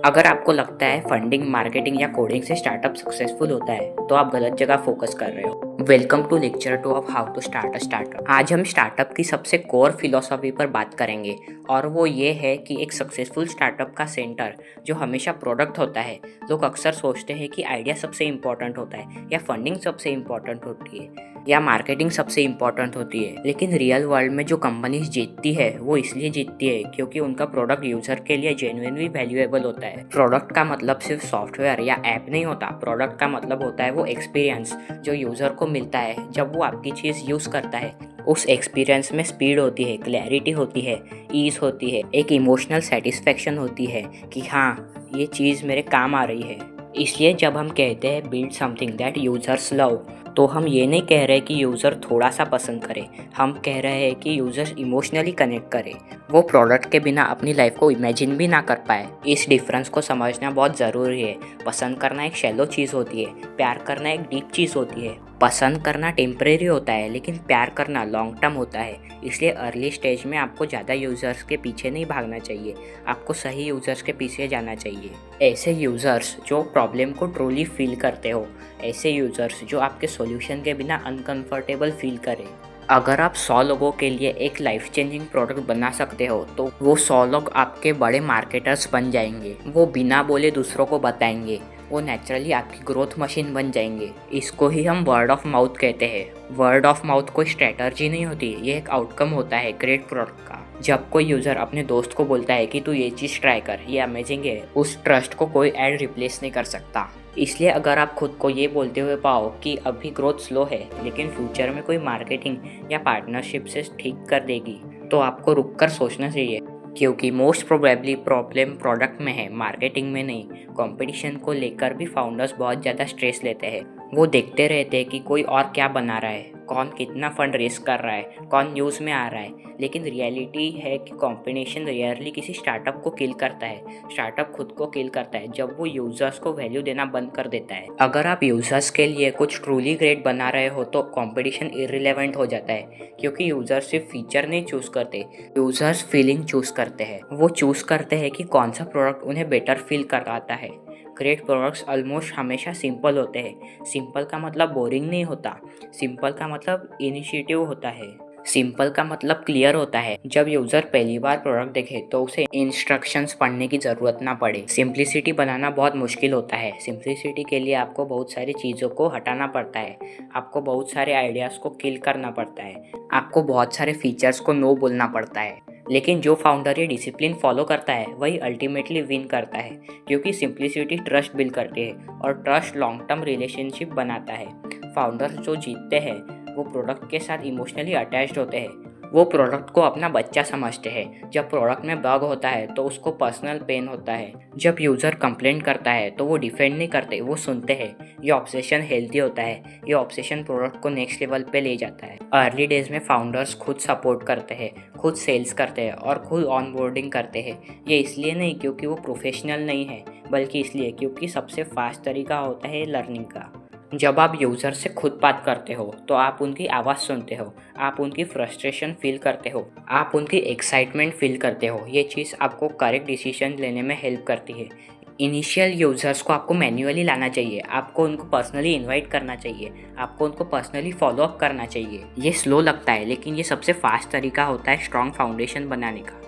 अगर आपको लगता है फंडिंग, मार्केटिंग या कोडिंग से स्टार्टअप सक्सेसफुल होता है, तो आप गलत जगह फोकस कर रहे हो। Welcome to lecture 2 of how to start a startup. आज हम स्टार्टअप की सबसे कोर फिलॉसफी पर बात करेंगे और वो ये है कि एक सक्सेसफुल स्टार्टअप का सेंटर जो हमेशा प्रोडक्ट होता है। लोग अक्सर सोचते हैं कि आइडिया सबसे इम्पोर्टेंट होता है या फंडिंग सबसे इम्पोर्टेंट होती है या मार्केटिंग सबसे इम्पोर्टेंट होती है, लेकिन रियल वर्ल्ड में जो कंपनीज जीतती है वो इसलिए जीतती है क्योंकि उनका प्रोडक्ट यूजर के लिए जेन्युइनली वैल्यूएबल होता है। प्रोडक्ट का मतलब सिर्फ सॉफ्टवेयर या ऐप नहीं होता। प्रोडक्ट का मतलब होता है वो एक्सपीरियंस जो यूजर को मिलता है जब वो आपकी चीज़ यूज़ करता है। उस एक्सपीरियंस में स्पीड होती है, क्लैरिटी होती है, ईज होती है, एक इमोशनल सेटिस्फेक्शन होती है कि हाँ, ये चीज़ मेरे काम आ रही है। इसलिए जब हम कहते हैं build something that users love, तो हम ये नहीं कह रहे कि यूज़र थोड़ा सा पसंद करे, हम कह रहे हैं कि यूज़र इमोशनली कनेक्ट करे, वो प्रोडक्ट के बिना अपनी लाइफ को इमेजिन भी ना कर पाए। इस डिफरेंस को समझना बहुत ज़रूरी है। पसंद करना एक शैलो चीज़ होती है, प्यार करना एक डीप चीज़ होती है। पसंद करना टेम्परेरी होता है लेकिन प्यार करना लॉन्ग टर्म होता है। इसलिए अर्ली स्टेज में आपको ज़्यादा यूज़र्स के पीछे नहीं भागना चाहिए, आपको सही यूज़र्स के पीछे जाना चाहिए। ऐसे यूज़र्स जो प्रॉब्लम को ट्रूली फील करते हो, ऐसे यूज़र्स जो आपके सॉल्यूशन के बिना अनकंफर्टेबल फील करें। अगर आप 100 लोगों के लिए एक लाइफ चेंजिंग प्रोडक्ट बना सकते हो तो वो 100 लोग आपके बड़े मार्केटर्स बन जाएंगे। वो बिना बोले दूसरों को बताएंगे, वो नेचुरली आपकी ग्रोथ मशीन बन जाएंगे। इसको ही हम वर्ड ऑफ माउथ कहते हैं। वर्ड ऑफ माउथ कोई स्ट्रेटर्जी नहीं होती, ये एक आउटकम होता है ग्रेट प्रोडक्ट का। जब कोई यूज़र अपने दोस्त को बोलता है कि तू ये चीज़ ट्राई कर, ये अमेजिंग है, उस ट्रस्ट को कोई ऐड रिप्लेस नहीं कर सकता। इसलिए अगर आप खुद को ये बोलते हुए पाओ कि अभी ग्रोथ स्लो है लेकिन फ्यूचर में कोई मार्केटिंग या पार्टनरशिप से ठीक कर देगी, तो आपको रुक कर सोचना चाहिए, क्योंकि मोस्ट प्रोबेबली प्रॉब्लम प्रोडक्ट में है, मार्केटिंग में नहीं। कंपटीशन को लेकर भी फाउंडर्स बहुत ज़्यादा स्ट्रेस लेते हैं। वो देखते रहते हैं कि कोई और क्या बना रहा है, कौन कितना फंड रेस कर रहा है, कौन न्यूज़ में आ रहा है। लेकिन रियलिटी है कि कंपटीशन रेयरली किसी स्टार्टअप को किल करता है। स्टार्टअप खुद को किल करता है जब वो यूजर्स को वैल्यू देना बंद कर देता है। अगर आप यूजर्स के लिए कुछ ट्रूली ग्रेट बना रहे हो तो कंपटीशन इररिलेवेंट हो जाता है, क्योंकि यूजर्स सिर्फ फीचर नहीं चूज करते, यूजर्स फीलिंग चूज करते हैं। वो चूज करते हैं कि कौन सा प्रोडक्ट उन्हें बेटर फील कराता है। ग्रेट प्रोडक्ट्स ऑलमोस्ट हमेशा सिंपल होते हैं। सिंपल का मतलब बोरिंग नहीं होता, सिंपल का मतलब इनिशिएटिव होता है, सिंपल का मतलब क्लियर होता है। जब यूज़र पहली बार प्रोडक्ट देखे तो उसे इंस्ट्रक्शंस पढ़ने की ज़रूरत ना पड़े। सिंप्लिसिटी बनाना बहुत मुश्किल होता है। सिंप्लिसिटी के लिए आपको बहुत सारी चीज़ों को हटाना पड़ता है, आपको बहुत सारे आइडियाज़ को किल करना पड़ता है, आपको बहुत सारे फीचर्स को नो बोलना पड़ता है। लेकिन जो फाउंडर ये डिसिप्लिन फॉलो करता है वही अल्टीमेटली विन करता है, क्योंकि सिंप्लिसिटी ट्रस्ट बिल्ड करती है और ट्रस्ट लॉन्ग टर्म रिलेशनशिप बनाता है। फाउंडर्स जो जीतते हैं वो प्रोडक्ट के साथ इमोशनली अटैच्ड होते हैं। वो प्रोडक्ट को अपना बच्चा समझते हैं। जब प्रोडक्ट में बग होता है तो उसको पर्सनल पेन होता है। जब यूज़र कंप्लेंट करता है तो वो डिफेंड नहीं करते, वो सुनते हैं। ये ऑब्सेशन हेल्दी होता है। ये ऑब्सेशन प्रोडक्ट को नेक्स्ट लेवल पे ले जाता है। अर्ली डेज में फाउंडर्स खुद सपोर्ट करते हैं, खुद सेल्स करते हैं और खुद ऑनबोर्डिंग करते हैं। ये इसलिए नहीं क्योंकि वो प्रोफेशनल नहीं है, बल्कि इसलिए क्योंकि सबसे फास्ट तरीका होता है लर्निंग का। जब आप यूज़र से खुद बात करते हो तो आप उनकी आवाज़ सुनते हो, आप उनकी फ्रस्ट्रेशन फील करते हो, आप उनकी एक्साइटमेंट फील करते हो। ये चीज़ आपको करेक्ट डिसीजन लेने में हेल्प करती है। इनिशियल यूज़र्स को आपको मैन्युअली लाना चाहिए, आपको उनको पर्सनली इनवाइट करना चाहिए, आपको उनको पर्सनली फॉलो अप करना चाहिए। ये स्लो लगता है लेकिन ये सबसे फास्ट तरीका होता है स्ट्रॉन्ग फाउंडेशन बनाने का।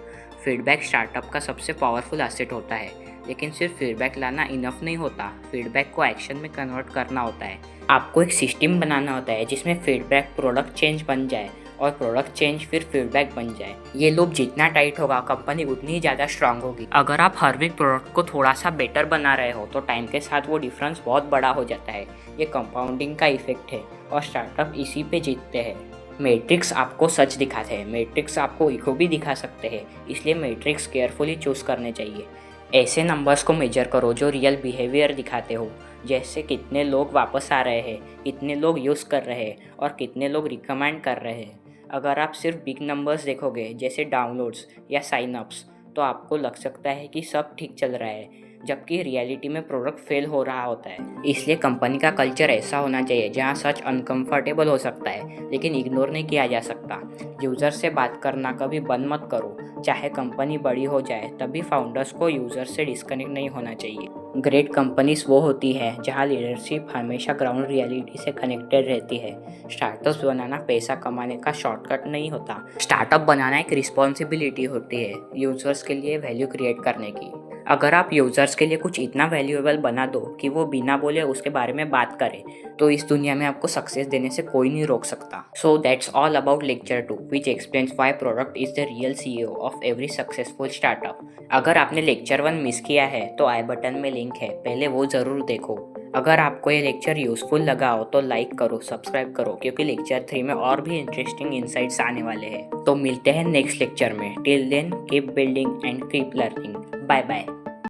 फीडबैक स्टार्टअप का सबसे पावरफुल एसेट होता है, लेकिन सिर्फ फीडबैक लाना इनफ नहीं होता, फीडबैक को एक्शन में कन्वर्ट करना होता है। आपको एक सिस्टम बनाना होता है जिसमें फीडबैक प्रोडक्ट चेंज बन जाए और प्रोडक्ट चेंज फिर फीडबैक बन जाए। ये लूप जितना टाइट होगा कंपनी उतनी ही ज़्यादा स्ट्रांग होगी। अगर आप हर वीक प्रोडक्ट को थोड़ा सा बेटर बना रहे हो तो टाइम के साथ वो डिफरेंस बहुत बड़ा हो जाता है। ये कंपाउंडिंग का इफेक्ट है और स्टार्टअप इसी पे जीतते हैं। मैट्रिक्स आपको सच दिखाते हैं, मैट्रिक्स आपको इको भी दिखा सकते हैं, इसलिए मैट्रिक्स केयरफुली चूज़ करने चाहिए। ऐसे नंबर्स को मेजर करो जो रियल बिहेवियर दिखाते हो, जैसे कितने लोग वापस आ रहे हैं, कितने लोग यूज़ कर रहे हैं और कितने लोग रिकमेंड कर रहे हैं। अगर आप सिर्फ बिग नंबर्स देखोगे जैसे डाउनलोड्स या साइन अप्स, तो आपको लग सकता है कि सब ठीक चल रहा है, जबकि रियलिटी में प्रोडक्ट फेल हो रहा होता है। इसलिए कंपनी का कल्चर ऐसा होना चाहिए जहां सच अनकंफर्टेबल हो सकता है लेकिन इग्नोर नहीं किया जा सकता। यूज़र से बात करना कभी बंद मत करो, चाहे कंपनी बड़ी हो जाए तभी फाउंडर्स को यूज़र से डिस्कनेक्ट नहीं होना चाहिए। ग्रेट कंपनीज वो होती है जहां लीडरशिप हमेशा ग्राउंड रियलिटी से कनेक्टेड रहती है। स्टार्टअप्स बनाना पैसा कमाने का शॉर्टकट नहीं होता। स्टार्टअप बनाना एक रिस्पॉन्सिबिलिटी होती है यूजर्स के लिए वैल्यू क्रिएट करने की। अगर आप यूजर्स के लिए कुछ इतना वैल्यूएबल बना दो कि वो बिना बोले उसके बारे में बात करें, तो इस दुनिया में आपको सक्सेस देने से कोई नहीं रोक सकता। So that's all about lecture 2 which explains why product is the real CEO of every successful startup. अगर आपने लेक्चर 1 मिस किया है तो आई बटन में लिंक है, पहले वो ज़रूर देखो। अगर आपको ये लेक्चर यूजफुल लगा हो तो लाइक करो, सब्सक्राइब करो, क्योंकि लेक्चर 3 में और भी इंटरेस्टिंग इंसाइट्स आने वाले हैं। तो मिलते हैं नेक्स्ट लेक्चर में। Till then keep building and keep learning. Bye bye.